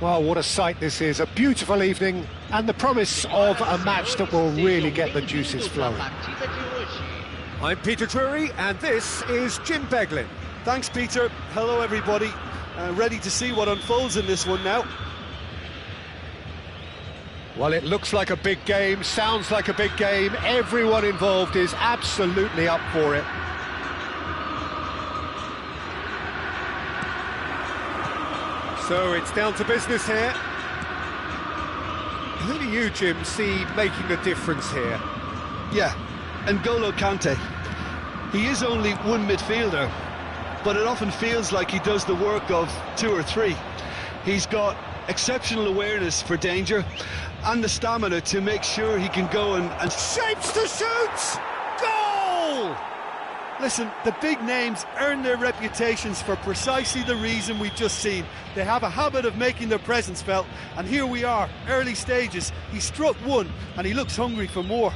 Well, what a sight this is, a beautiful evening, and the promise of a match that will really get the juices flowing. I'm Peter Drury, and this is Jim Beglin. Thanks, Peter. Hello, everybody. Ready to see what unfolds in this one now. Well, it looks like a big game, sounds like a big game. Everyone involved is absolutely up for it. So it's down to business here. Who do you, Jim, see making the difference here? Yeah, N'Golo Kante. He is only one midfielder, but it often feels like he does the work of two or three. He's got exceptional awareness for danger and the stamina to make sure he can go and shapes to shoot! Goal! Listen, the big names earn their reputations for precisely the reason we've just seen. They have a habit of making their presence felt, and here we are, early stages. He struck one, and he looks hungry for more.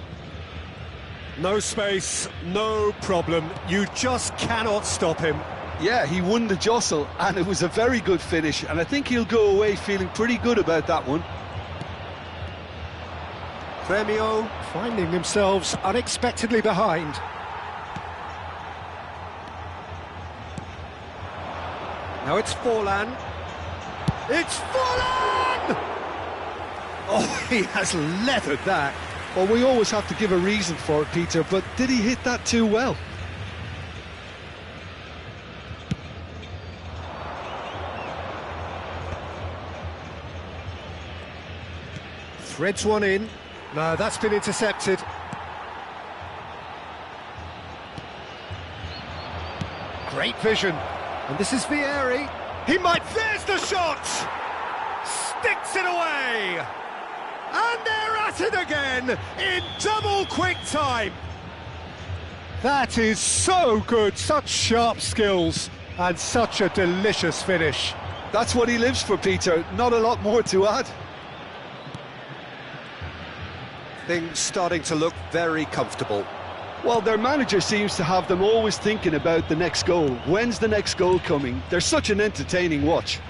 No space, no problem. You just cannot stop him. Yeah, he won the jostle, and it was a very good finish, and I think he'll go away feeling pretty good about that one. Gremio finding themselves unexpectedly behind. Now it's Forlan. It's Forlan! Oh, he has leathered that. Well, we always have to give a reason for it, Peter, but did he hit that too well? Threads one in. No, that's been intercepted. Great vision. And this is Vieri. He might... There's the shot! Sticks it away! And they're at it again in double quick time. That is so good. Such sharp skills and such a delicious finish. That's what he lives for, Peter. Not a lot more to add. Things starting to look very comfortable. Well, their manager seems to have them always thinking about the next goal. When's the next goal coming? They're such an entertaining watch.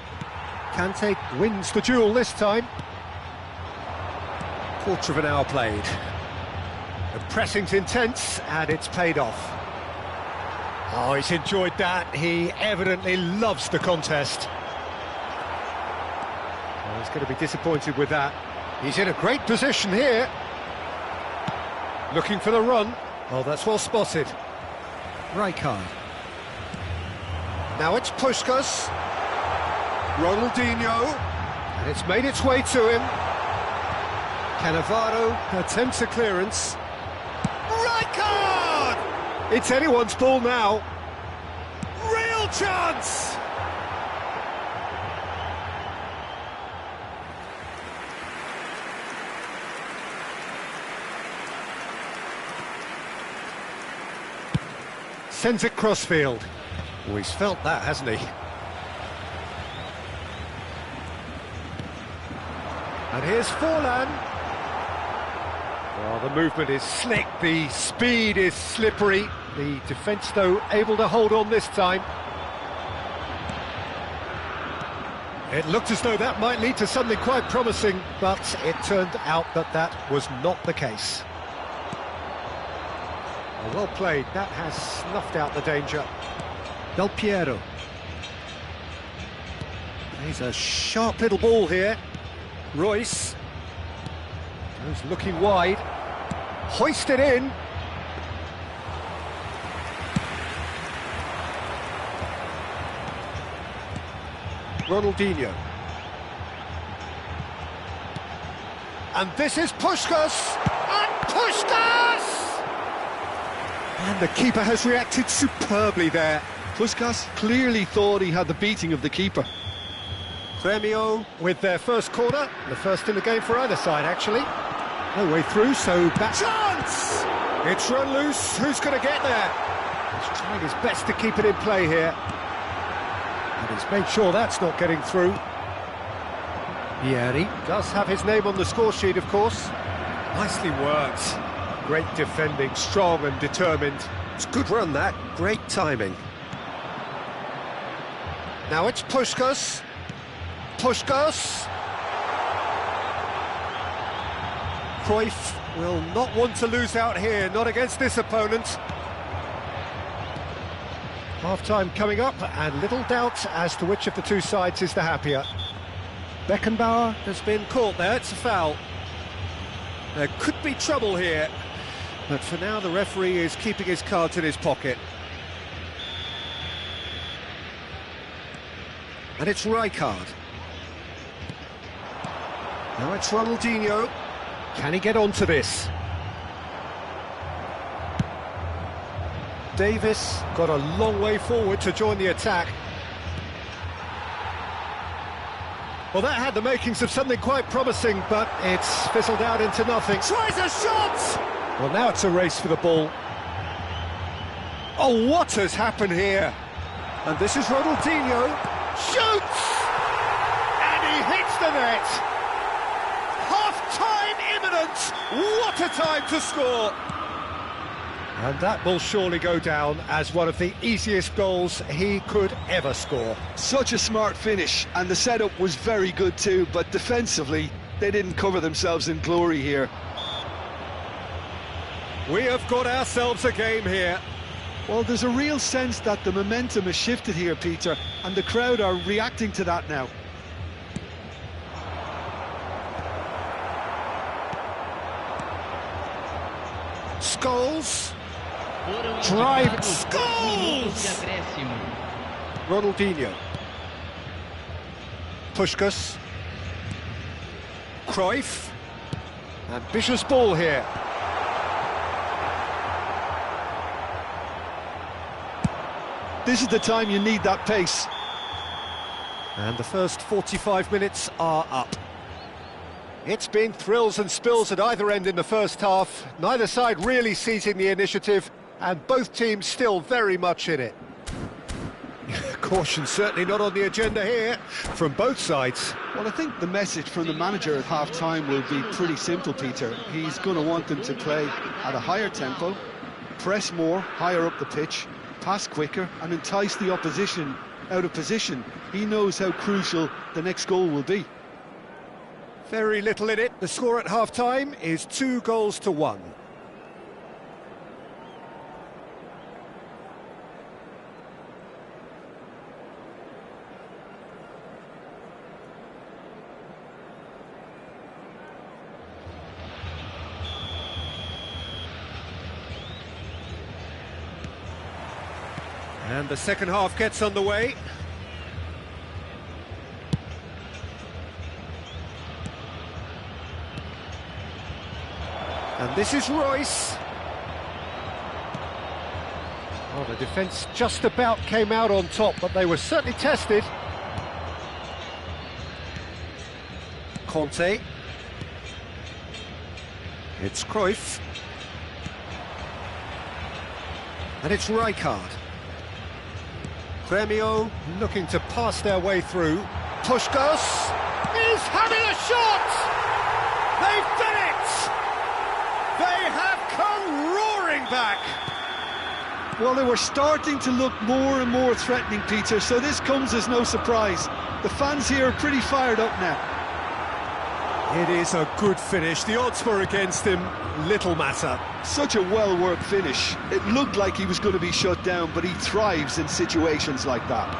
Kante wins the duel this time. Quarter of an hour played. The pressing's intense, and it's paid off. Oh, he's enjoyed that. He evidently loves the contest. Oh, he's going to be disappointed with that. He's in a great position here. Looking for the run. Oh, that's well spotted. Rijkaard. Now it's Puskás. Ronaldinho. And it's made its way to him. Cannavaro attempts a clearance. Rijkaard! It's anyone's ball now. Real chance! Sends it crossfield. Oh, he's felt that, hasn't he? And here's Forlan. Well, the movement is slick, the speed is slippery. The defence, though, able to hold on this time. It looked as though that might lead to something quite promising, but it turned out that that was not the case. Well played, that has snuffed out the danger. Del Piero. He's a sharp little ball here. Royce. Goes looking wide. Hoisted in. Ronaldinho. And this is Puskás. And Puskás! And the keeper has reacted superbly there. Puskás clearly thought he had the beating of the keeper. Gremio with their first corner, the first in the game for either side, actually. No way through, so back... Chance! It's run loose, who's going to get there? He's trying his best to keep it in play here. And he's made sure that's not getting through. Vieri does have his name on the score sheet, of course. Nicely worked. Great defending, strong and determined. It's a good run, that. Great timing. Now it's Puskás. Puskos. Cruyff will not want to lose out here, not against this opponent. Half-time coming up, and little doubt as to which of the two sides is the happier. Beckenbauer has been caught there, it's a foul. There could be trouble here, but for now the referee is keeping his cards in his pocket. And it's Rijkaard. Now it's Ronaldinho. Can he get onto this? Davis got a long way forward to join the attack. Well, that had the makings of something quite promising, but it's fizzled out into nothing. Tries a shot! Well, now it's a race for the ball. Oh, what has happened here? And this is Ronaldinho. Shoots! And he hits the net! Half-time imminent! What a time to score! And that will surely go down as one of the easiest goals he could ever score. Such a smart finish, and the setup was very good too, but defensively, they didn't cover themselves in glory here. We have got ourselves a game here. Well, there's a real sense that the momentum has shifted here, Peter, and the crowd are reacting to that now. Scholes. Drive. Scholes! Ronaldinho. Puskos. Cruyff. Ambitious ball here. This is the time you need that pace. And the first 45 minutes are up. It's been thrills and spills at either end in the first half. Neither side really seizing the initiative, and both teams still very much in it. Caution certainly not on the agenda here from both sides. Well, I think the message from the manager at half-time will be pretty simple, Peter. He's going to want them to play at a higher tempo, press more, higher up the pitch, pass quicker, and entice the opposition out of position. He knows how crucial the next goal will be. Very little in it. The score at half-time is 2-1. And the second half gets underway. And this is Royce. Oh, the defence just about came out on top, but they were certainly tested. Conte. It's Cruyff. And it's Rijkaard. Gremio looking to pass their way through. Puskos is having a shot! They've done it! They have come roaring back! Well, they were starting to look more and more threatening, Peter, so this comes as no surprise. The fans here are pretty fired up now. It is a good finish. The odds were against him, little matter. Such a well-worked finish. It looked like he was going to be shut down, but he thrives in situations like that.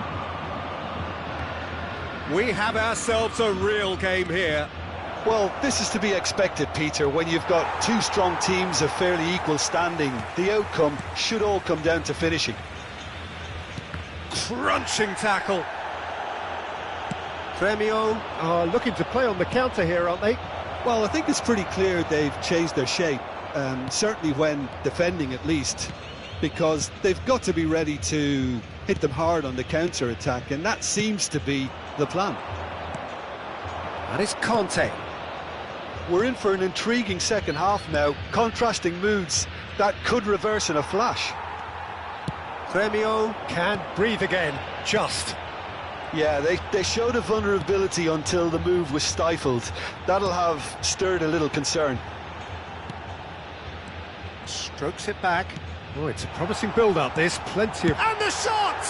We have ourselves a real game here. Well, this is to be expected, Peter, when you've got two strong teams of fairly equal standing. The outcome should all come down to finishing. Crunching tackle. Gremio are looking to play on the counter here, aren't they? Well, I think it's pretty clear they've changed their shape, certainly when defending at least, because they've got to be ready to hit them hard on the counter-attack, and that seems to be the plan. And it's Conte. We're in for an intriguing second half now, contrasting moods that could reverse in a flash. Gremio can't breathe again, just. Yeah, they showed a vulnerability until the move was stifled. That'll have stirred a little concern. Strokes it back. Oh, it's a promising build-up, this. Plenty of... And the shot!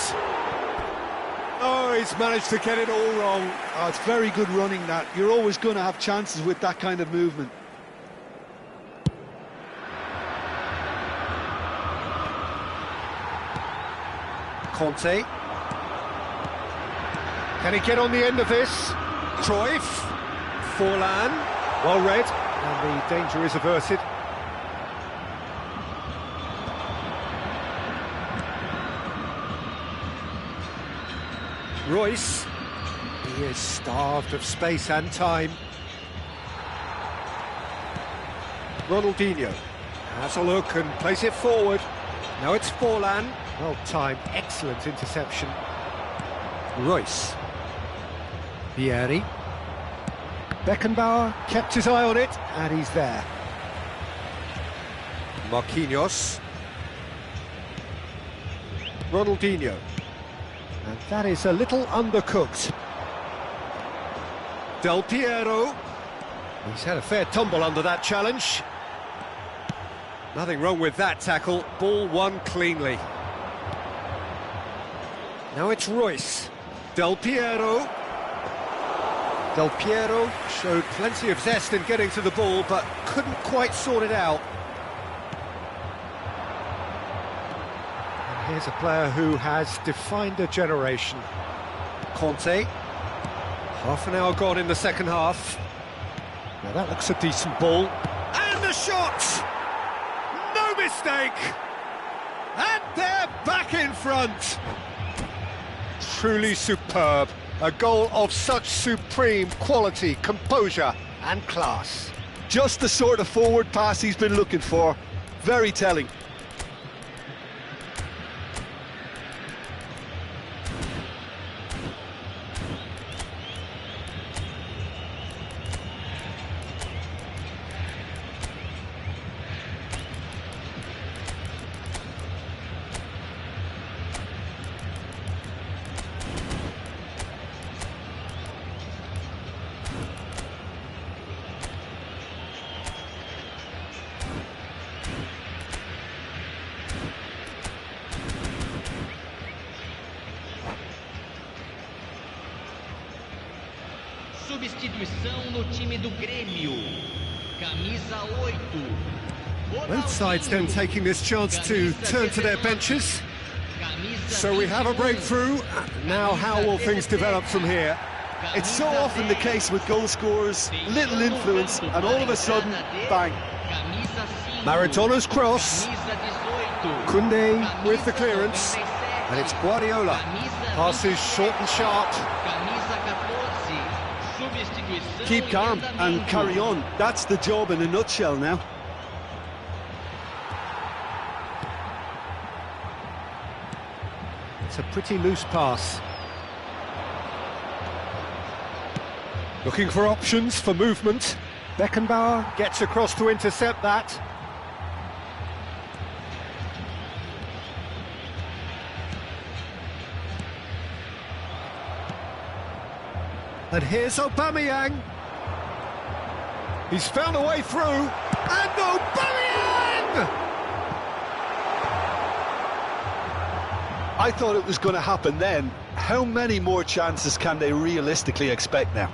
Oh, he's managed to get it all wrong. Oh, it's very good running that. You're always going to have chances with that kind of movement. Conte. Can he get on the end of this? Cruyff. Forlan. Well read. And the danger is averted. Royce. He is starved of space and time. Ronaldinho has a look and plays it forward. Now it's Forlan. Well timed, excellent interception. Royce. Vieri. Beckenbauer kept his eye on it, and he's there. Marquinhos. Ronaldinho. And that is a little undercooked. Del Piero. He's had a fair tumble under that challenge. Nothing wrong with that tackle. Ball won cleanly. Now it's Royce. Del Piero. Del Piero showed plenty of zest in getting to the ball, but couldn't quite sort it out. And here's a player who has defined a generation. Conte. Half an hour gone in the second half. Now that looks a decent ball. And the shot! No mistake! And they're back in front! Truly superb. A goal of such supreme quality, composure and class. Just the sort of forward pass he's been looking for. Very telling. Substituição no time do Grêmio. Camisa 8. Both sides then taking this chance to turn to their benches. So we have a breakthrough. Now how will things develop from here? It's so often the case with goal scorers, little influence, and all of a sudden, bang. Maradona's cross. Koundé with the clearance. And it's Guardiola. Passes short and sharp. Keep calm and carry on. That's the job in a nutshell now. It's a pretty loose pass. Looking for options for movement. Beckenbauer gets across to intercept that. And here's Aubameyang. He's found a way through. And Aubameyang! I thought it was going to happen then. How many more chances can they realistically expect now?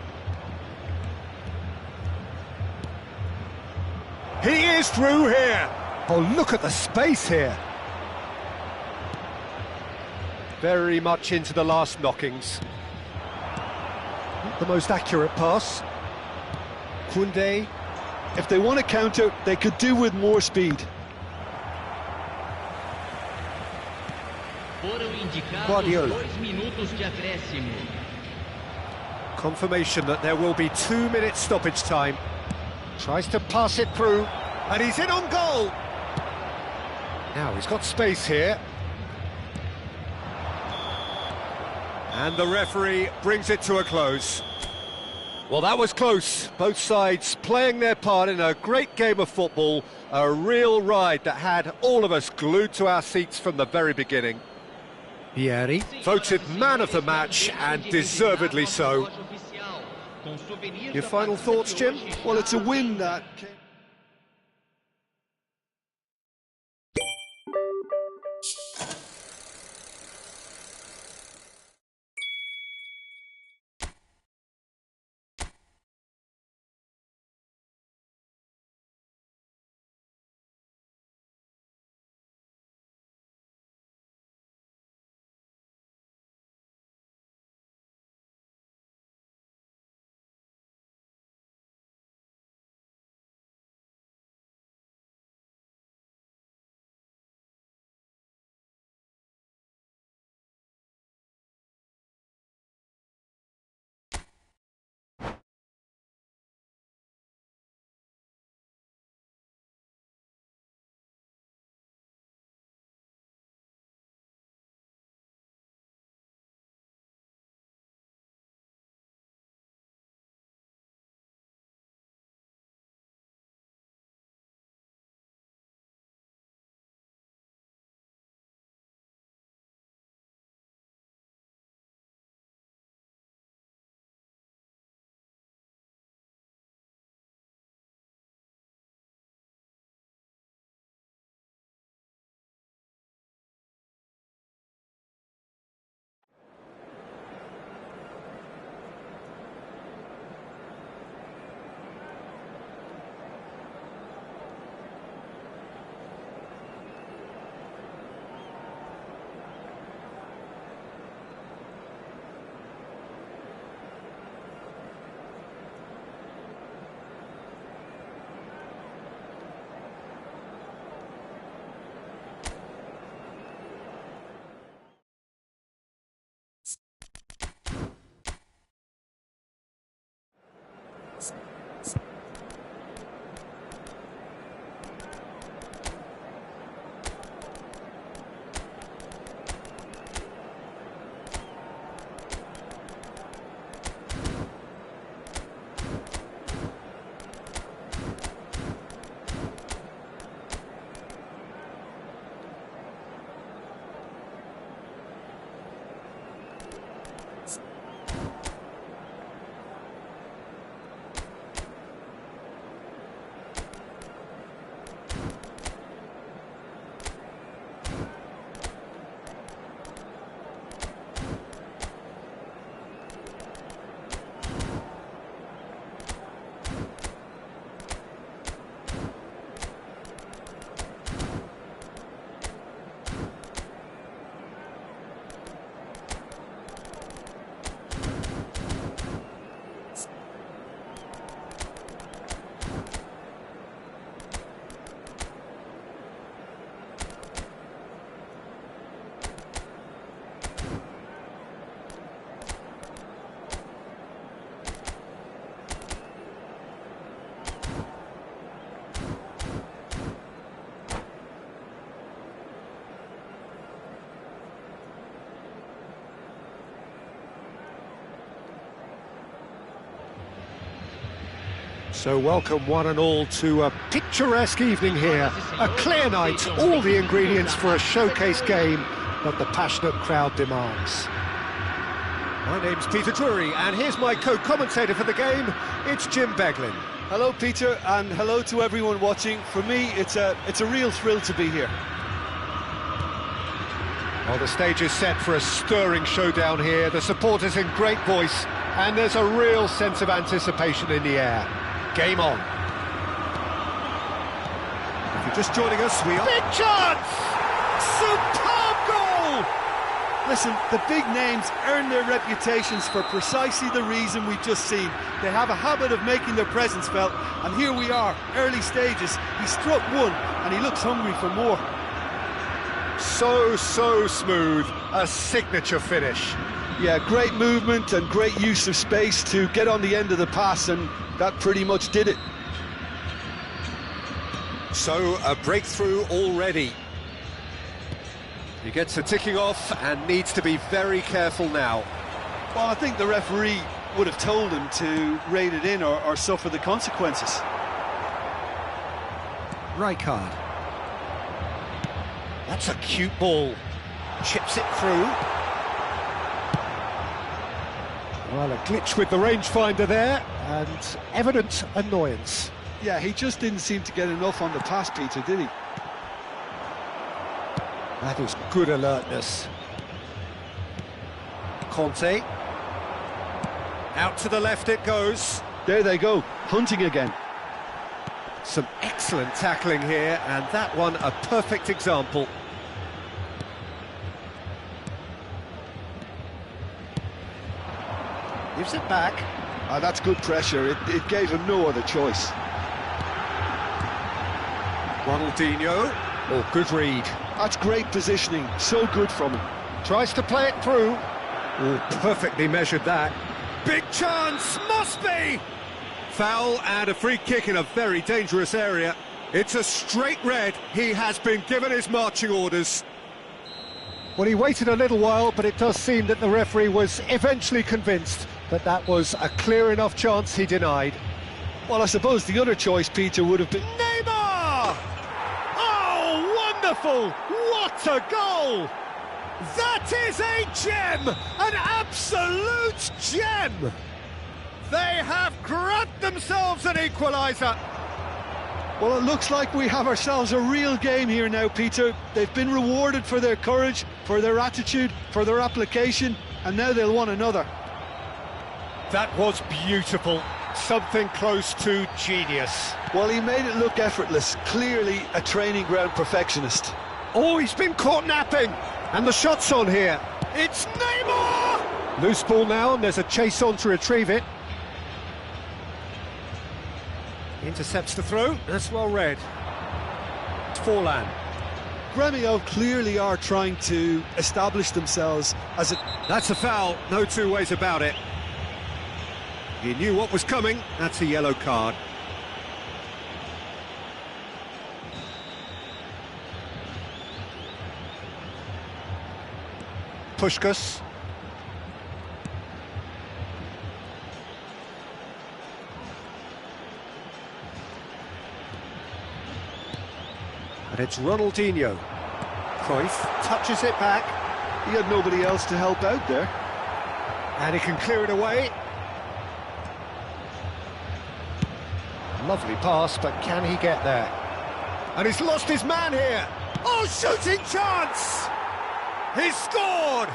He is through here. Oh, look at the space here. Very much into the last knockings. Not the most accurate pass. Koundé. If they want to counter, they could do with more speed. Guardiola. Confirmation that there will be 2 minutes stoppage time. Tries to pass it through, and he's in on goal. Now he's got space here. And the referee brings it to a close. Well, that was close. Both sides playing their part in a great game of football. A real ride that had all of us glued to our seats from the very beginning. Vieri, voted man of the match, and deservedly so. Your final thoughts, Jim? Well, it's a win that... So welcome one and all to a picturesque evening here. A clear night, all the ingredients for a showcase game that the passionate crowd demands. My name's Peter Drury, and here's my co-commentator for the game, it's Jim Beglin. Hello, Peter, and hello to everyone watching. For me, it's a real thrill to be here. Well, the stage is set for a stirring showdown here. The supporters in great voice, and there's a real sense of anticipation in the air. Game on. If you're just joining us, we are... Big chance! Superb goal! Listen, the big names earn their reputations for precisely the reason we've just seen. They have a habit of making their presence felt, and here we are, early stages. He struck one, and he looks hungry for more. So smooth, a signature finish. Yeah, great movement and great use of space to get on the end of the pass, and that pretty much did it. So, a breakthrough already. He gets a ticking off and needs to be very careful now. Well, I think the referee would have told him to rate it in or suffer the consequences. Rijkaard. That's a cute ball. Chips it through. Well, a glitch with the rangefinder there, and evident annoyance. Yeah, he just didn't seem to get enough on the pass, Peter, did he? That is good alertness. Conte. Out to the left it goes. There they go, hunting again. Some excellent tackling here, and that one a perfect example. Gives it back. That's good pressure. It gave him no other choice. Ronaldinho. Oh, good read. That's great positioning. So good from him. Tries to play it through. Oh, perfectly measured that. Big chance, must be! Foul and a free kick in a very dangerous area. It's a straight red. He has been given his marching orders. Well, he waited a little while, but it does seem that the referee was eventually convinced that that was a clear enough chance he denied. Well, I suppose the other choice, Peter, would have been... Neymar! Oh, wonderful! What a goal! That is a gem! An absolute gem! They have grabbed themselves an equaliser! Well, it looks like we have ourselves a real game here now, Peter. They've been rewarded for their courage, for their attitude, for their application, and now they'll want another. That was beautiful. Something close to genius. Well, he made it look effortless. Clearly a training ground perfectionist. Oh, he's been caught napping. And the shot's on here. It's Neymar! Loose ball now, and there's a chase on to retrieve it. Intercepts the throw. That's well read. It's Forlan. Gremio clearly are trying to establish themselves as a... That's a foul. No two ways about it. He knew what was coming. That's a yellow card. Puskás. And it's Ronaldinho. Cruyff touches it back. He had nobody else to help out there. And he can clear it away. Lovely pass, but can he get there? And he's lost his man here. Oh, shooting chance! He's scored!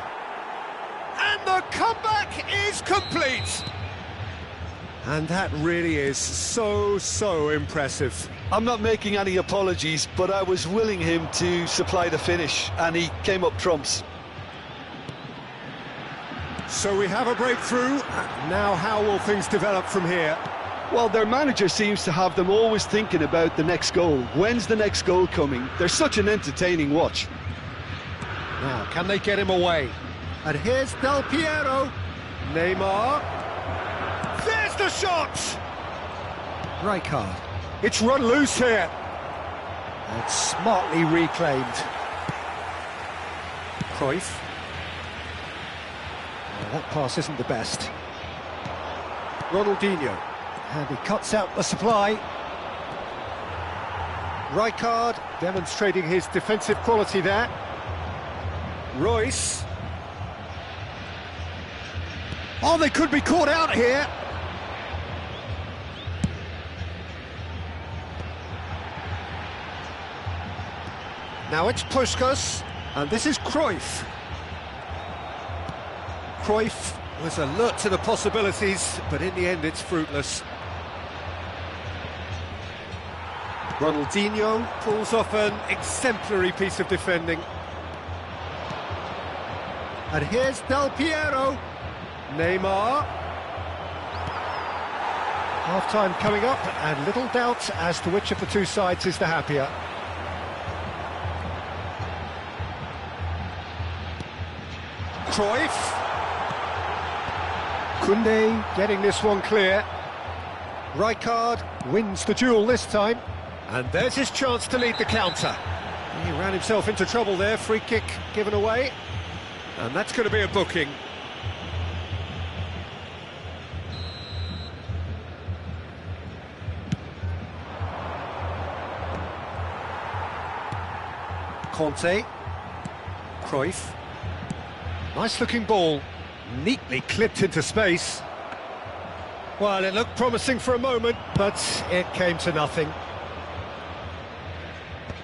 And the comeback is complete! And that really is so impressive. I'm not making any apologies, but I was willing him to supply the finish, and he came up trumps. So we have a breakthrough. Now how will things develop from here? Well, their manager seems to have them always thinking about the next goal. When's the next goal coming? They're such an entertaining watch. Now, can they get him away? And here's Del Piero. Neymar. There's the shot! Rijkaard. It's run loose here. And smartly reclaimed. Cruyff. Oh, that pass isn't the best. Ronaldinho. And he cuts out the supply. Rijkaard demonstrating his defensive quality there. Royce. Oh, they could be caught out here. Now it's Puskás, and this is Cruyff. Cruyff was alert to the possibilities, but in the end it's fruitless. Ronaldinho pulls off an exemplary piece of defending. And here's Del Piero. Neymar. Half-time coming up, and little doubt as to which of the two sides is the happier. Cruyff. Koundé getting this one clear. Rijkaard wins the duel this time. And there's his chance to lead the counter. He ran himself into trouble there, free kick given away. And that's going to be a booking. Conte. Cruyff. Nice looking ball. Neatly clipped into space. Well, it looked promising for a moment, but it came to nothing.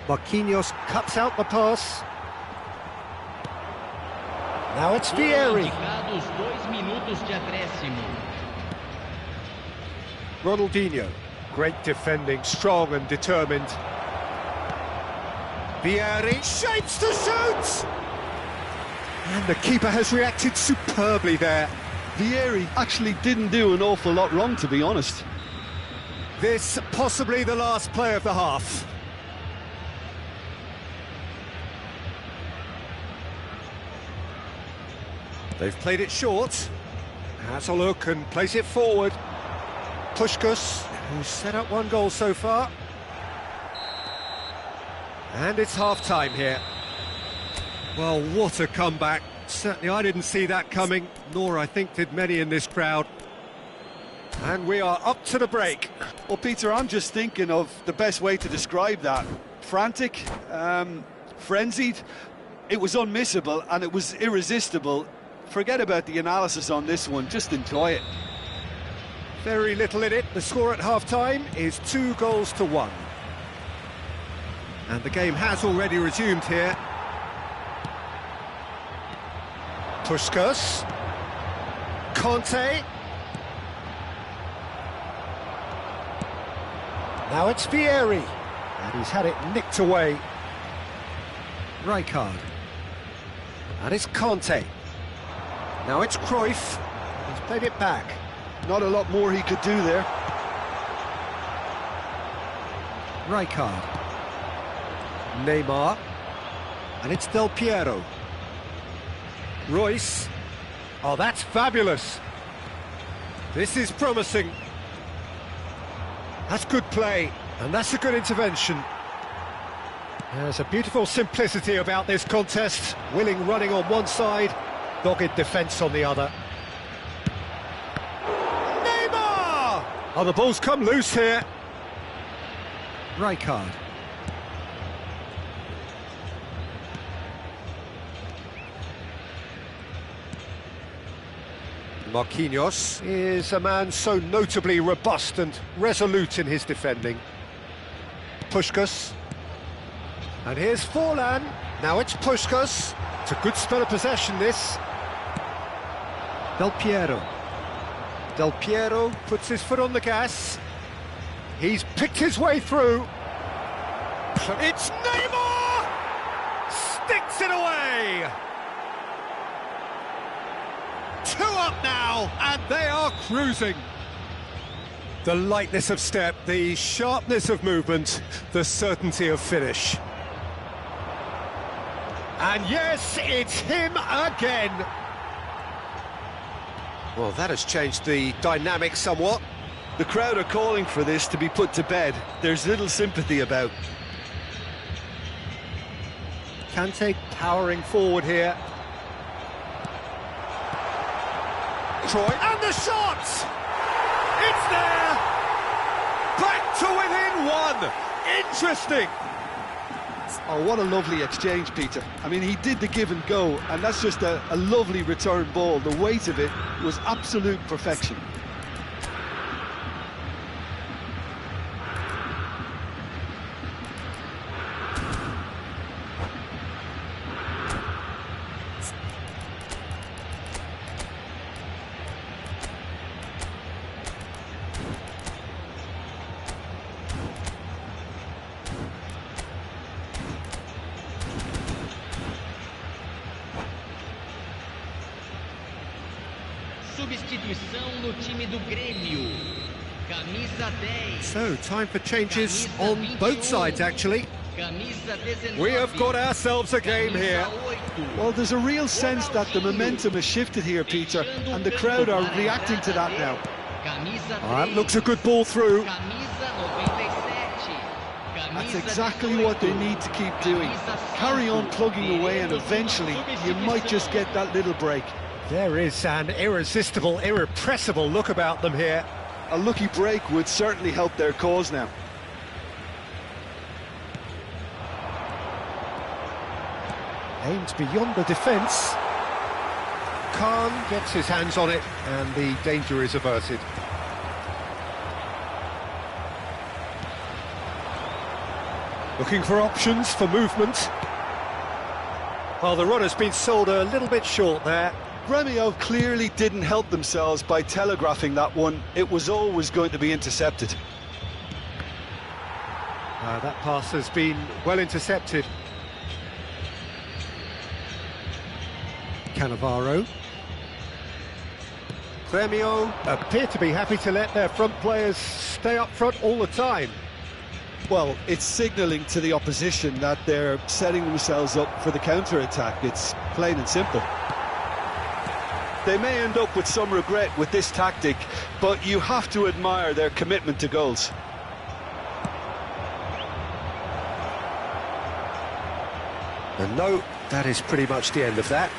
Marquinhos cuts out the pass. Now it's Vieri. Ronaldinho. Great defending, strong and determined. Vieri shapes to shoot! And the keeper has reacted superbly there. Vieri actually didn't do an awful lot wrong, to be honest. This possibly the last play of the half. They've played it short. Has a look and plays it forward. Puskás, who's set up one goal so far. And it's half-time here. Well, what a comeback. Certainly I didn't see that coming, nor I think did many in this crowd. And we are up to the break. Well, Peter, I'm just thinking of the best way to describe that. Frantic, frenzied. It was unmissable and it was irresistible. Forget about the analysis on this one, just enjoy it. Very little in it. The score at half-time is 2-1. And the game has already resumed here. Puskás. Conte. Now it's Vieri. And he's had it nicked away. Rijkaard. And it's Conte. Now it's Cruyff. He's played it back. Not a lot more he could do there. Rijkaard. Neymar. And it's Del Piero. Royce. Oh, that's fabulous. This is promising. That's good play, and that's a good intervention. There's a beautiful simplicity about this contest. Willing running on one side, dogged defence on the other. Neymar! Oh, the ball's come loose here. Rijkaard. Marquinhos is a man so notably robust and resolute in his defending. Puskás. And here's Forlan. Now it's Puskás. It's a good spell of possession, this. Del Piero. Del Piero puts his foot on the gas. He's picked his way through. It's Neymar! Sticks it away! 2 up now, and they are cruising. The lightness of step, the sharpness of movement, the certainty of finish. And yes, it's him again. Well, that has changed the dynamic somewhat. The crowd are calling for this to be put to bed. There's little sympathy about. Kante powering forward here. Troy, and the shot! It's there! Back to within 1! Interesting! Oh, what a lovely exchange, Peter. I mean, he did the give and go, and that's just a lovely return ball. The weight of it was absolute perfection. Substituição no time do Grêmio. Camisa 10. So, time for changes on both sides, actually. We have got ourselves a game here. Well, there's a real sense that the momentum has shifted here, Peter, and the crowd are reacting to that now. That looks a good ball through. That's exactly what they need to keep doing. Carry on plugging away, and eventually you might just get that little break. There is an irresistible, irrepressible look about them here. A lucky break would certainly help their cause now. Aimed beyond the defence. Khan gets his hands on it, and the danger is averted. Looking for options for movement. Well, the run has been sold a little bit short there. Grêmio clearly didn't help themselves by telegraphing that one. It was always going to be intercepted. That pass has been well intercepted. Cannavaro. Grêmio appear to be happy to let their front players stay up front all the time. Well, it's signalling to the opposition that they're setting themselves up for the counter-attack. It's plain and simple. They may end up with some regret with this tactic, but you have to admire their commitment to goals. And no, that is pretty much the end of that.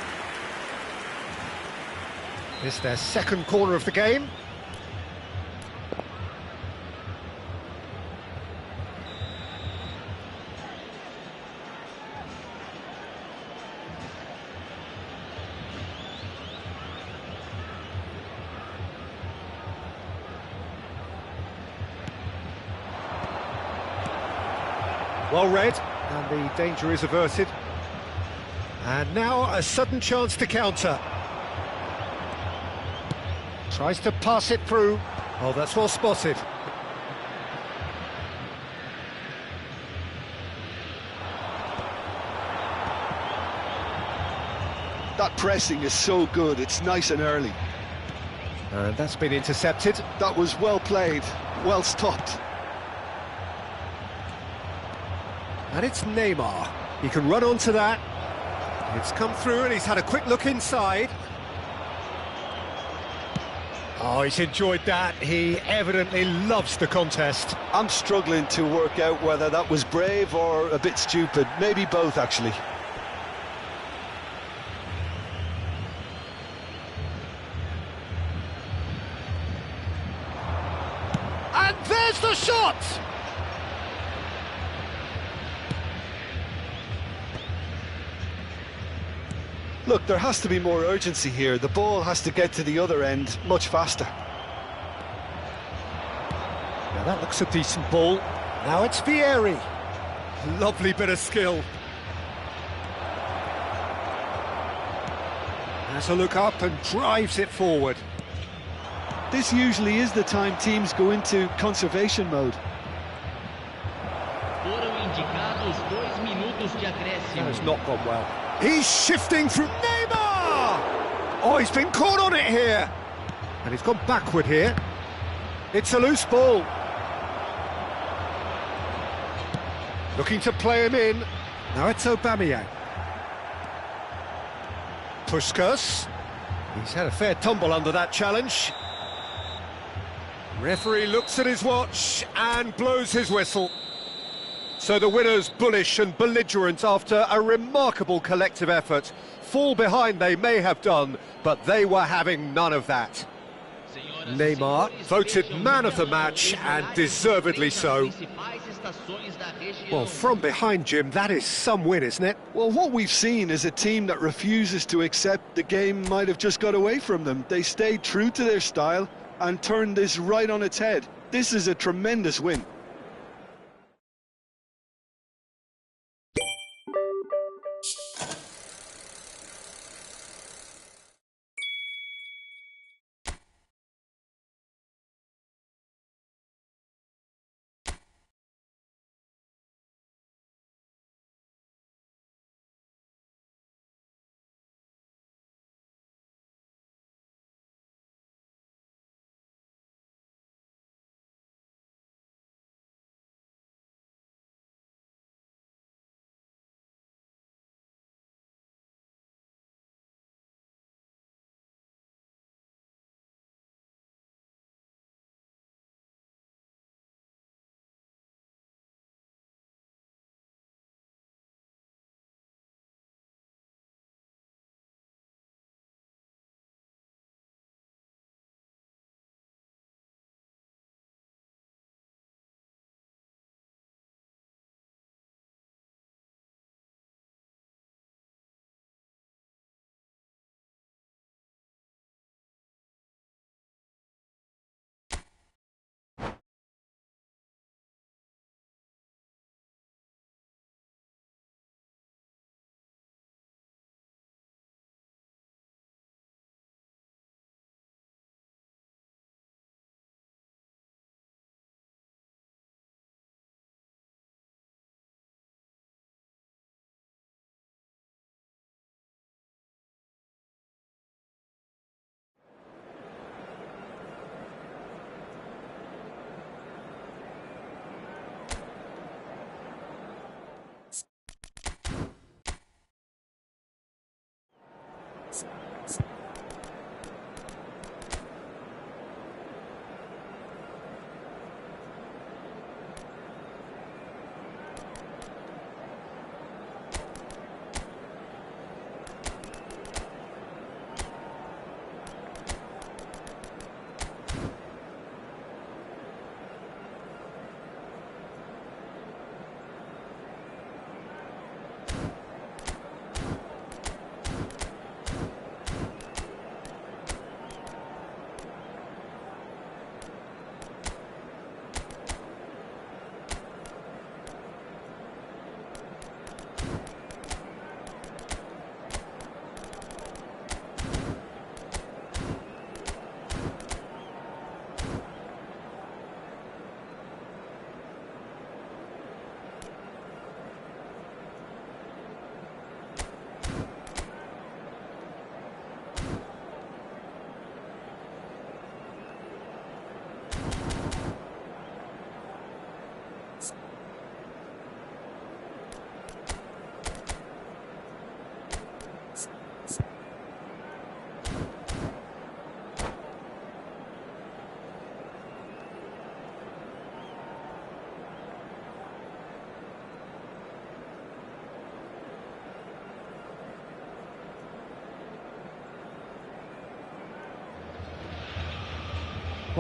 It's their second corner of the game. Well read, and the danger is averted. And now a sudden chance to counter. Tries to pass it through. Oh, that's well spotted. That pressing is so good, it's nice and early. And that's been intercepted. That was well played, well stopped. And it's Neymar. He can run onto that. It's come through and he's had a quick look inside. Oh, he's enjoyed that. He evidently loves the contest. I'm struggling to work out whether that was brave or a bit stupid. Maybe both, actually. And there's the shot! Look, there has to be more urgency here. The ball has to get to the other end much faster. Now that looks a decent ball. Now it's Vieri. Lovely bit of skill. Has a look up and drives it forward. This usually is the time teams go into conservation mode. Foram indicados 2 minutos de acréscimo. That has not gone well. He's shifting through Neymar! Oh, he's been caught on it here. And he's gone backward here. It's a loose ball. Looking to play him in. Now it's Aubameyang. Puskas. He's had a fair tumble under that challenge. Referee looks at his watch and blows his whistle. So the winners, bullish and belligerent after a remarkable collective effort. Fall behind they may have done, but they were having none of that. Neymar voted man of the match, and deservedly so. Well, from behind, Jim, that is some win, isn't it? Well, what we've seen is a team that refuses to accept the game might have just got away from them. They stayed true to their style and turned this right on its head. This is a tremendous win.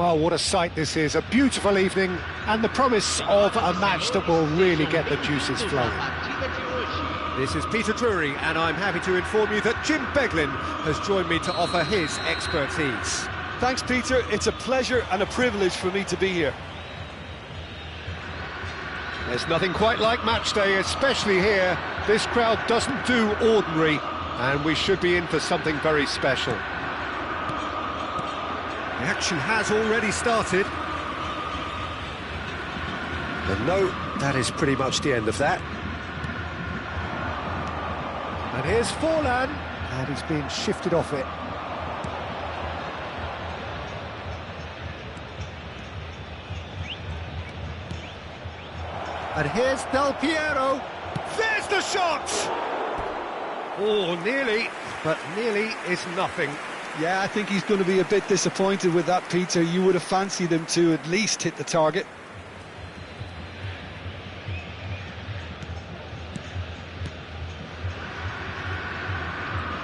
Well, what a sight this is, a beautiful evening, and the promise of a match that will really get the juices flowing. This is Peter Drury, and I'm happy to inform you that Jim Beglin has joined me to offer his expertise. Thanks, Peter. It's a pleasure and a privilege for me to be here. There's nothing quite like match day, especially here. This crowd doesn't do ordinary, and we should be in for something very special. The action has already started. And no, that is pretty much the end of that. And here's Forlan, and he's being shifted off it. And here's Del Piero. There's the shot! Oh, nearly, but nearly is nothing. Yeah, I think he's going to be a bit disappointed with that, Peter. You would have fancied him to at least hit the target.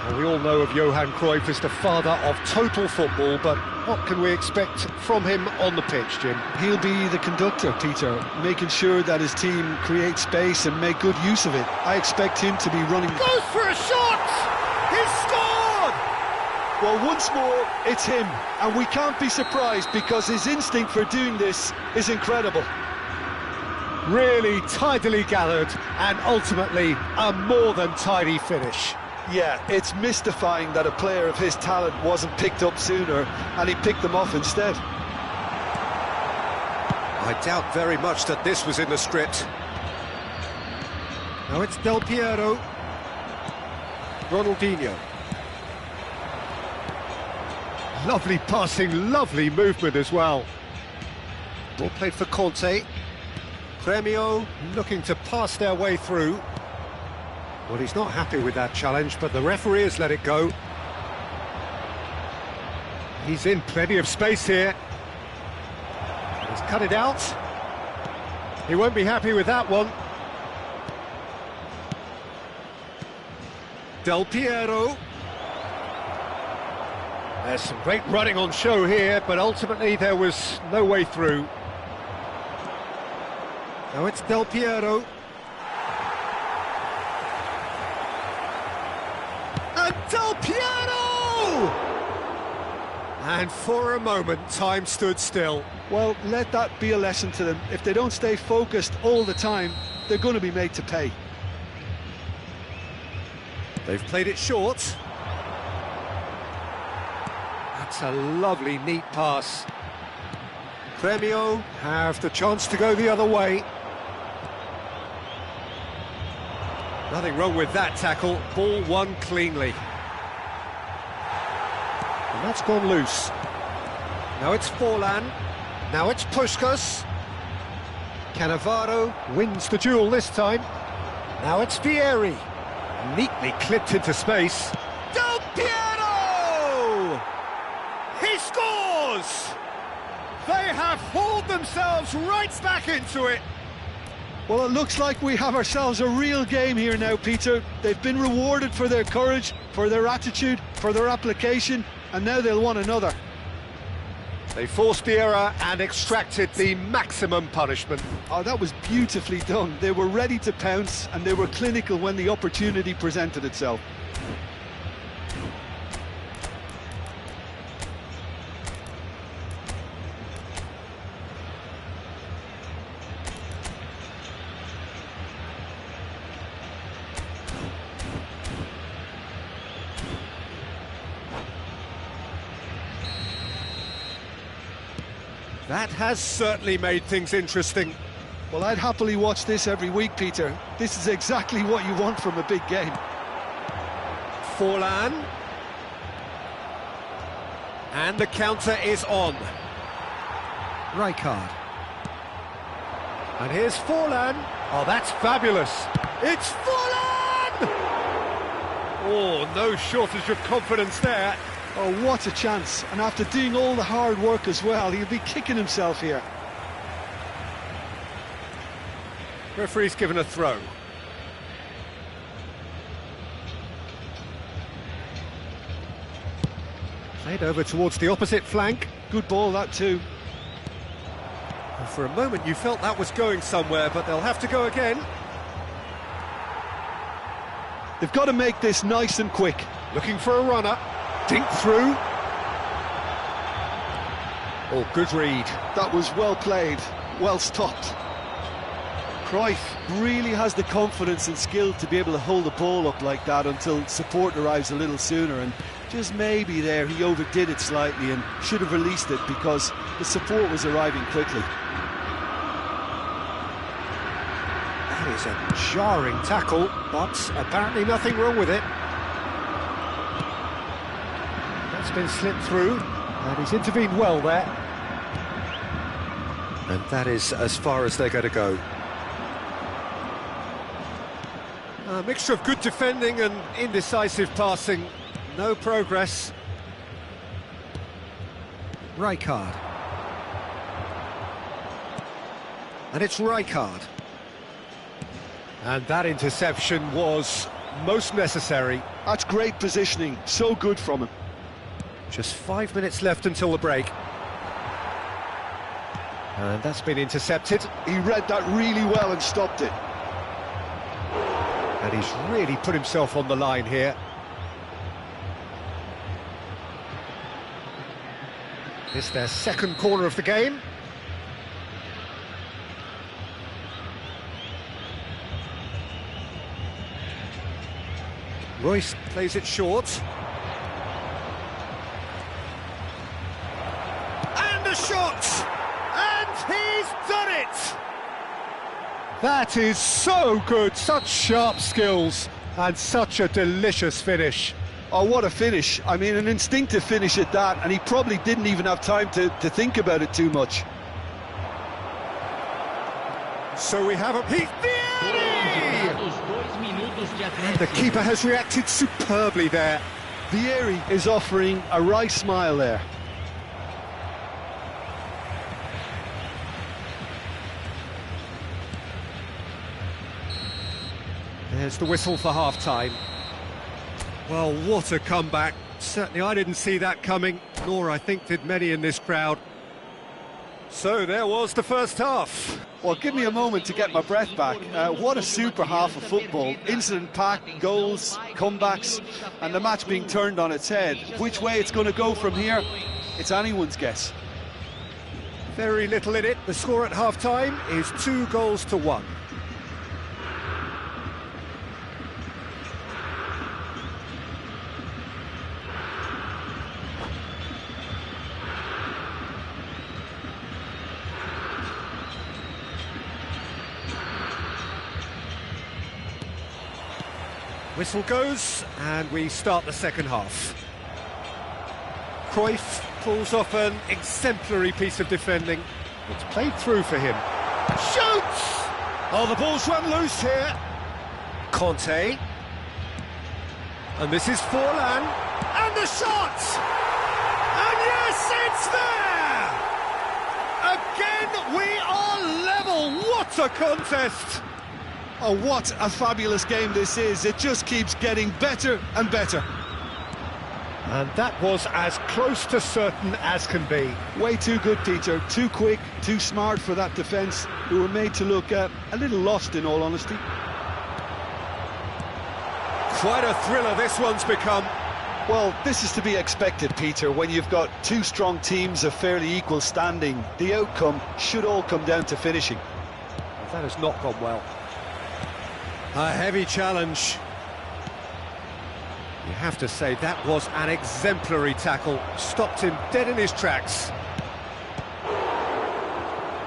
Well, we all know of Johan Cruyff as the father of total football, but what can we expect from him on the pitch, Jim? He'll be the conductor, Peter, making sure that his team create space and make good use of it. I expect him to be running... Goes for a shot! He's scored! Well, once more, it's him, and we can't be surprised because his instinct for doing this is incredible. Really tidily gathered, and ultimately a more than tidy finish. Yeah, it's mystifying that a player of his talent wasn't picked up sooner, and he picked them off instead. I doubt very much that this was in the script. Now it's Del Piero. Ronaldinho. Lovely passing, lovely movement as well. Ball played for Conte. Premio looking to pass their way through. Well, he's not happy with that challenge, but the referee has let it go. He's in plenty of space here. He's cut it out. He won't be happy with that one. Del Piero. There's some great running on show here, but ultimately there was no way through. Now it's Del Piero. And Del Piero! And for a moment, time stood still. Well, let that be a lesson to them. If they don't stay focused all the time, they're going to be made to pay. They've played it short. That's a lovely, neat pass. Premio have the chance to go the other way. Nothing wrong with that tackle. Ball won cleanly. And that's gone loose. Now it's Forlan. Now it's Puskás. Cannavaro wins the duel this time. Now it's Vieri. Neatly clipped into space. Del Piero! He scores! They have hauled themselves right back into it. Well, it looks like we have ourselves a real game here now, Peter. They've been rewarded for their courage, for their attitude, for their application, and now they'll want another. They forced the error and extracted the maximum punishment. Oh, that was beautifully done. They were ready to pounce, and they were clinical when the opportunity presented itself. That has certainly made things interesting. Well, I'd happily watch this every week, Peter. This is exactly what you want from a big game. Forlan. And the counter is on. Rijkaard. And here's Forlan. Oh, that's fabulous. It's Forlan! Oh, no shortage of confidence there. Oh, what a chance. And after doing all the hard work as well, he'll be kicking himself here. Referee's given a throw. Played over towards the opposite flank. Good ball, that too. For a moment you felt that was going somewhere, but they'll have to go again. They've got to make this nice and quick. Looking for a runner. Dink through. Oh, good read. That was well played, well stopped. Cruyff really has the confidence and skill to be able to hold the ball up like that until support arrives a little sooner, and just maybe there he overdid it slightly and should have released it because the support was arriving quickly. That is a jarring tackle, but apparently nothing wrong with it. That's been slipped through, and he's intervened well there. And that is as far as they're going to go. A mixture of good defending and indecisive passing. No progress. Rijkaard. And it's Rijkaard. And that interception was most necessary. That's great positioning, so good from him. Just 5 minutes left until the break. And that's been intercepted. He read that really well and stopped it. And he's really put himself on the line here. It's their second corner of the game. Royce plays it short. And a shot! And he's done it! That is so good, such sharp skills, and such a delicious finish. Oh, what a finish. I mean, an instinctive finish at that, and he probably didn't even have time to think about it too much. So we have a... He's and the keeper has reacted superbly there. Vieri is offering a wry smile there. There's the whistle for half-time. Well, what a comeback. Certainly I didn't see that coming, nor I think did many in this crowd. So there was the first half. Well, give me a moment to get my breath back. What a super half of football. Incident-packed, goals, comebacks, and the match being turned on its head. Which way it's going to go from here, it's anyone's guess. Very little in it. The score at half-time is 2-1. Whistle goes, and we start the second half. Cruyff pulls off an exemplary piece of defending. It's played through for him. Shoots! Oh, the ball's run loose here. Conte. And this is Forlan. And the shot! And yes, it's there! Again, we are level. What a contest! Oh, what a fabulous game this is. It just keeps getting better and better. And that was as close to certain as can be. Way too good, Peter. Too quick, too smart for that defence, who were made to look a little lost, in all honesty. Quite a thriller this one's become. Well, this is to be expected, Peter. When you've got two strong teams of fairly equal standing, the outcome should all come down to finishing. That has not gone well. A heavy challenge. You have to say that was an exemplary tackle. Stopped him dead in his tracks.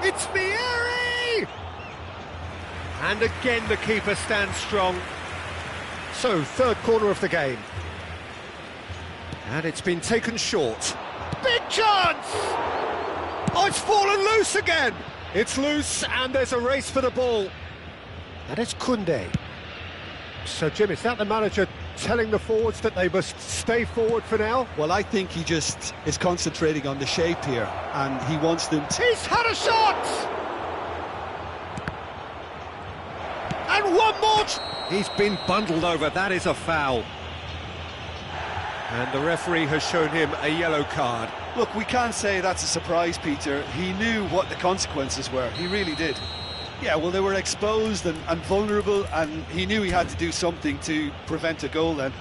It's Vieri! And again the keeper stands strong. So, third corner of the game. And it's been taken short. Big chance! Oh, it's fallen loose again! It's loose and there's a race for the ball. And it's Koundé. So, Jim, is that the manager telling the forwards that they must stay forward for now? Well, I think he just is concentrating on the shape here, and he wants them to... He's had a shot! And one more! He's been bundled over, that is a foul. And the referee has shown him a yellow card. Look, we can't say that's a surprise, Peter. He knew what the consequences were. He really did. Yeah, well, they were exposed and vulnerable, and he knew he had to do something to prevent a goal then.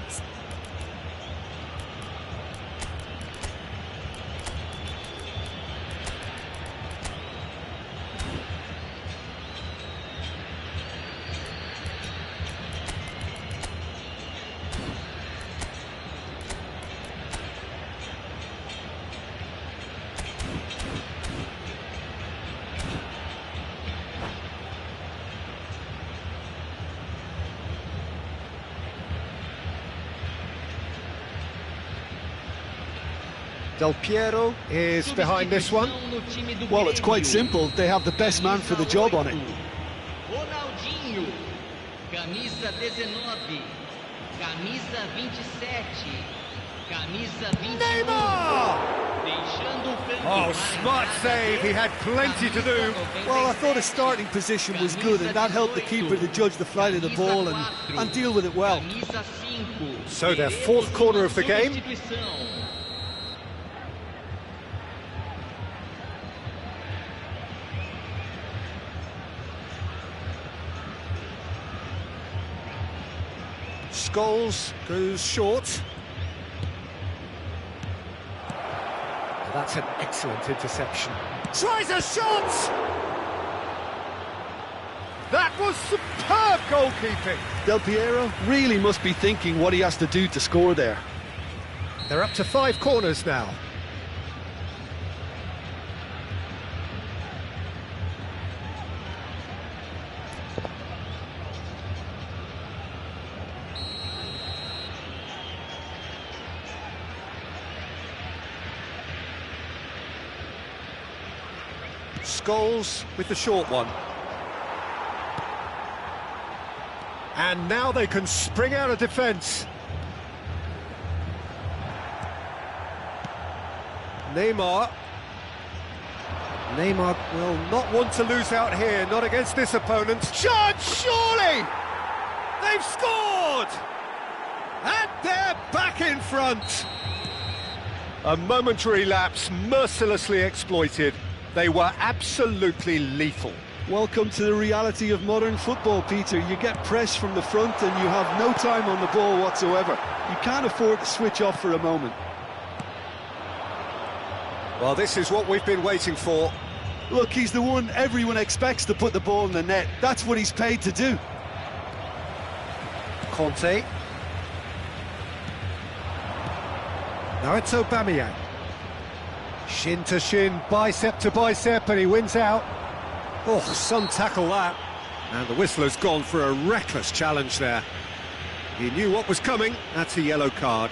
Del Piero is behind this one. Well, it's quite simple. They have the best man for the job on it. Ronaldinho, camisa 19, camisa 27, camisa 21. Neymar! Oh, smart save. He had plenty to do. Well, I thought his starting position was good, and that helped the keeper to judge the flight of the ball and deal with it well. So their fourth corner of the game. Scholes goes short. Oh, that's an excellent interception. Tries a shot! That was superb goalkeeping. Del Piero really must be thinking what he has to do to score there. They're up to 5 corners now. Scholes with the short one. And now they can spring out of defence. Neymar. Neymar will not want to lose out here, not against this opponent. Chance, surely! They've scored! And they're back in front. A momentary lapse, mercilessly exploited. They were absolutely lethal. Welcome to the reality of modern football, Peter. You get press from the front and you have no time on the ball whatsoever. You can't afford to switch off for a moment. Well, this is what we've been waiting for. Look, he's the one everyone expects to put the ball in the net. That's what he's paid to do. Conte. Now it's Aubameyang. Shin to shin, bicep to bicep, and he wins out. Oh, some tackle that. And the whistler's gone for a reckless challenge there. He knew what was coming. That's a yellow card.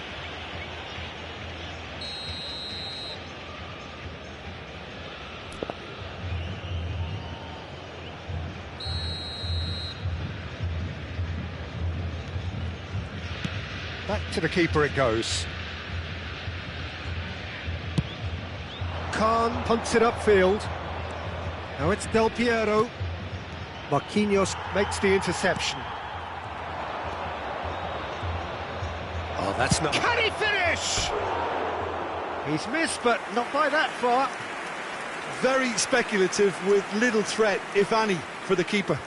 Back to the keeper it goes. Khan punts it upfield. Now it's Del Piero. Marquinhos makes the interception. Oh, that's not... Can he finish? He's missed, but not by that far. Very speculative with little threat, if any, for the keeper.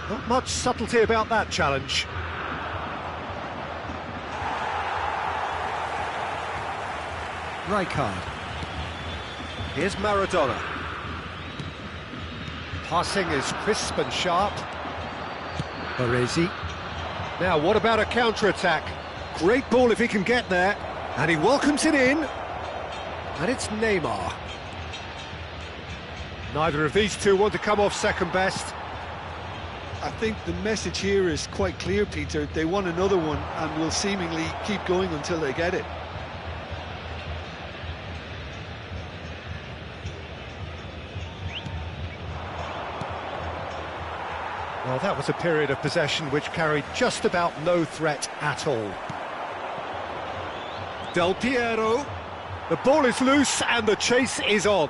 Not much subtlety about that challenge. Rijkaard. Here's Maradona. Passing is crisp and sharp. Baresi. Now, what about a counter-attack? Great ball if he can get there. And he welcomes it in. And it's Neymar. Neither of these two want to come off second best. I think the message here is quite clear, Peter. They want another one and will seemingly keep going until they get it. Well, that was a period of possession which carried just about no threat at all. Del Piero. The ball is loose and the chase is on.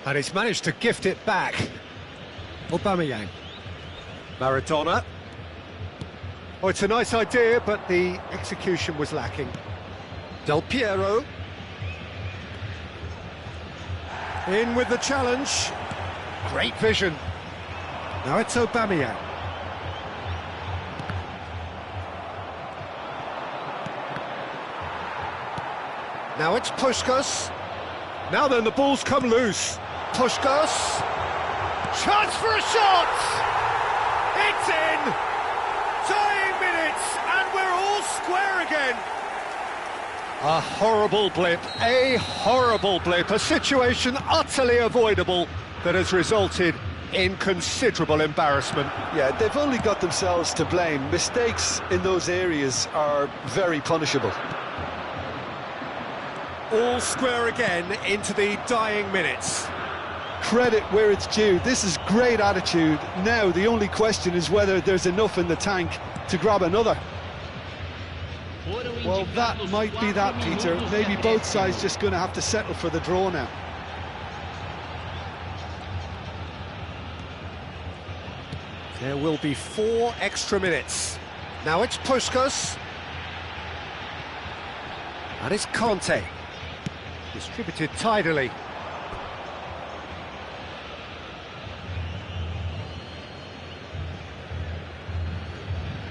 And he's managed to gift it back. Aubameyang. Maradona. Oh, it's a nice idea, but the execution was lacking. Del Piero. In with the challenge. Great vision. Now it's Aubameyang. Now it's Puskás. Now then, the ball's come loose. Puskás. Chance for a shot! It's in! Tying minutes, and we're all square again. A horrible blip, a situation utterly avoidable that has resulted in considerable embarrassment. Yeah, they've only got themselves to blame. Mistakes in those areas are very punishable. All square again into the dying minutes. Credit where it's due. This is great attitude. Now the only question is whether there's enough in the tank to grab another. Well, that might be that, Peter. Maybe both sides just going to have to settle for the draw now. There will be 4 extra minutes. Now it's Puskás. And it's Conte. Distributed tidily.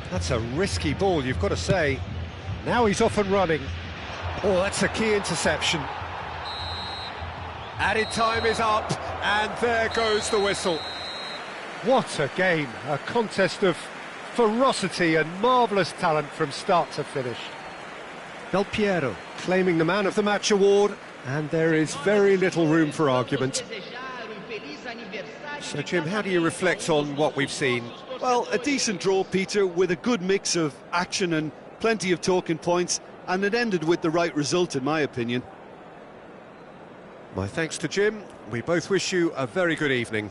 That's a risky ball, you've got to say. Now he's off and running. Oh, that's a key interception. Added time is up, and there goes the whistle. What a game, a contest of ferocity and marvellous talent from start to finish. Del Piero claiming the Man of the Match award, and there is very little room for argument. So, Jim, how do you reflect on what we've seen? Well, a decent draw, Peter, with a good mix of action and plenty of talking points, and it ended with the right result, in my opinion. My thanks to Jim. We both wish you a very good evening.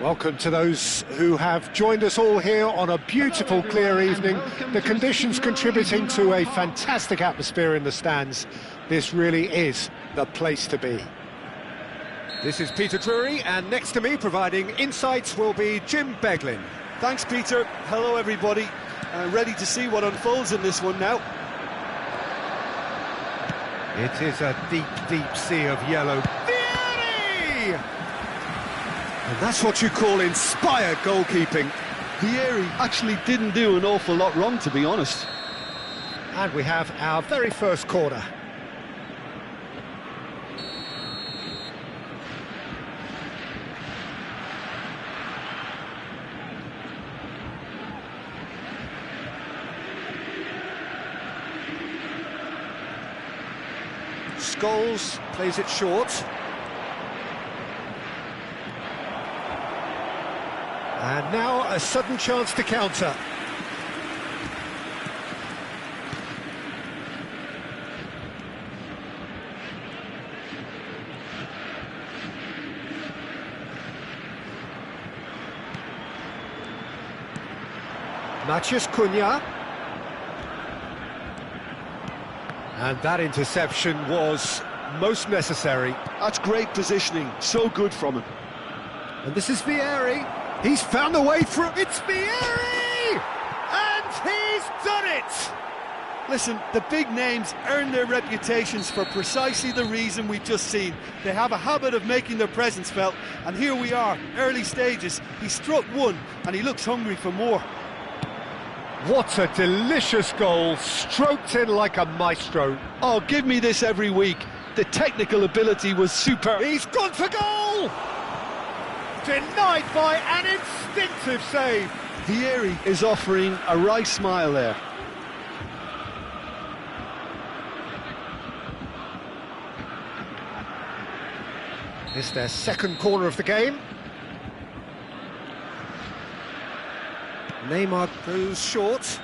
Welcome to those who have joined us all here on a beautiful, clear evening. The conditions contributing to a fantastic atmosphere in the stands. This really is the place to be. This is Peter Drury, and next to me, providing insights, will be Jim Beglin. Thanks, Peter. Hello, everybody. Ready to see what unfolds in this one now. It is a deep, deep sea of yellow. Vieri! And that's what you call inspired goalkeeping. Vieri actually didn't do an awful lot wrong, to be honest. And we have our very first corner. Scholes plays it short. And now a sudden chance to counter. Matheus Cunha. And that interception was most necessary. That's great positioning, so good from him. And this is Vieri. He's found a way through. It's Vieri! And he's done it! Listen, the big names earn their reputations for precisely the reason we've just seen. They have a habit of making their presence felt, and here we are, early stages. He struck one, and he looks hungry for more. What a delicious goal, stroked in like a maestro. Oh, give me this every week. The technical ability was superb. He's gone for goal! Denied by an instinctive save. Vieri is offering a wry smile there. It's their second corner of the game. Neymar goes short.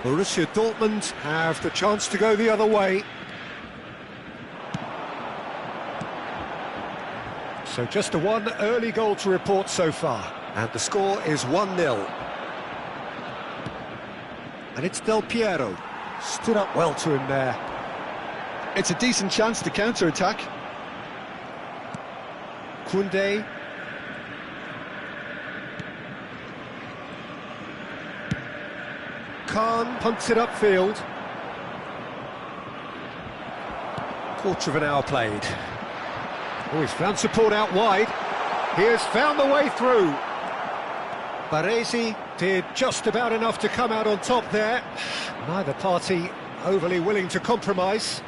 Borussia Dortmund have the chance to go the other way. So just one early goal to report so far. And the score is 1-0. And it's Del Piero. Stood up well to him there. It's a decent chance to counter-attack. Koundé. Khan punts it upfield. Quarter of an hour played. Oh, he's found support out wide. He has found the way through. Baresi did just about enough to come out on top there. Neither party overly willing to compromise.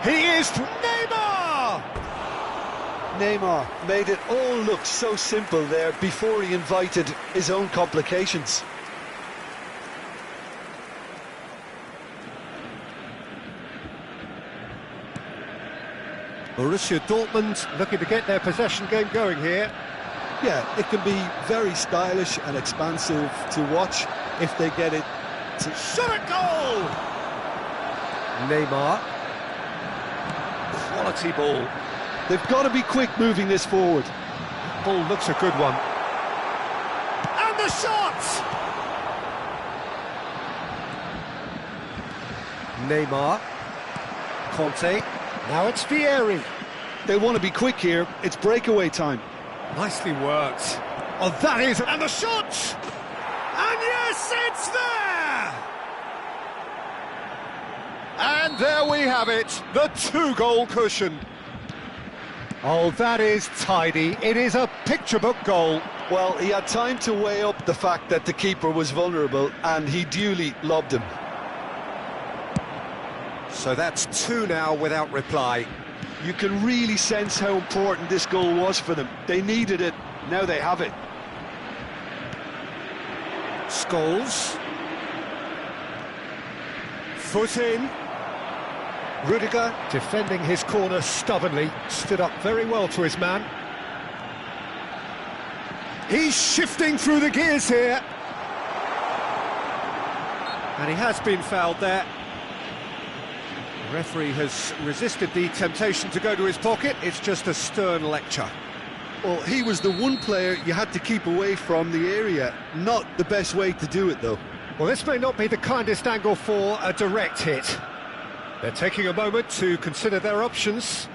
He is Neymar! Neymar made it all look so simple there before he invited his own complications. Borussia Dortmund looking to get their possession game going here. Yeah, it can be very stylish and expansive to watch if they get it to shot at goal! Neymar. Quality ball. They've got to be quick moving this forward. Ball looks a good one. And the shot! Neymar. Conte. Now it's Vieri. They want to be quick here. It's breakaway time. Nicely worked. Oh, that is... And the shot! And yes, it's there! And there we have it, the two-goal cushion. Oh, that is tidy. It is a picture-book goal. Well, he had time to weigh up the fact that the keeper was vulnerable, and he duly lobbed him. So that's two now without reply. You can really sense how important this goal was for them. They needed it, now they have it. Scholes. Foot in. Rudiger, defending his corner stubbornly, stood up very well to his man. He's shifting through the gears here. And he has been fouled there. The referee has resisted the temptation to go to his pocket. It's just a stern lecture. Well, he was the one player you had to keep away from the area. Not the best way to do it, though. Well, this may not be the kindest angle for a direct hit. They're taking a moment to consider their options.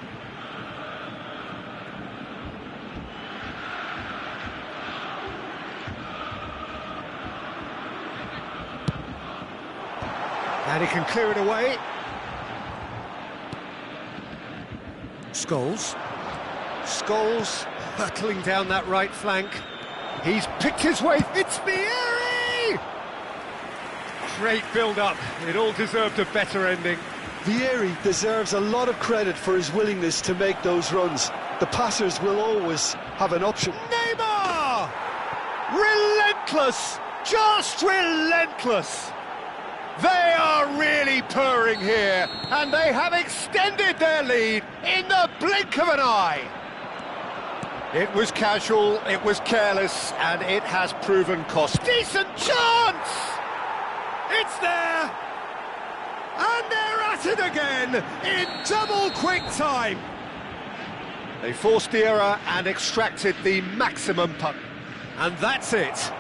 And he can clear it away. Scholes hurtling down that right flank. He's picked his way. It's Vieri! Great build-up. It all deserved a better ending. Vieri deserves a lot of credit for his willingness to make those runs. The passers will always have an option. Neymar! Relentless! Just relentless! They are really purring here, and they have extended their lead in the blink of an eye. It was casual, it was careless, and it has proven cost. Decent chance! It's there! And they're at it again in double quick time. They forced the error and extracted the maximum punt. And that's it.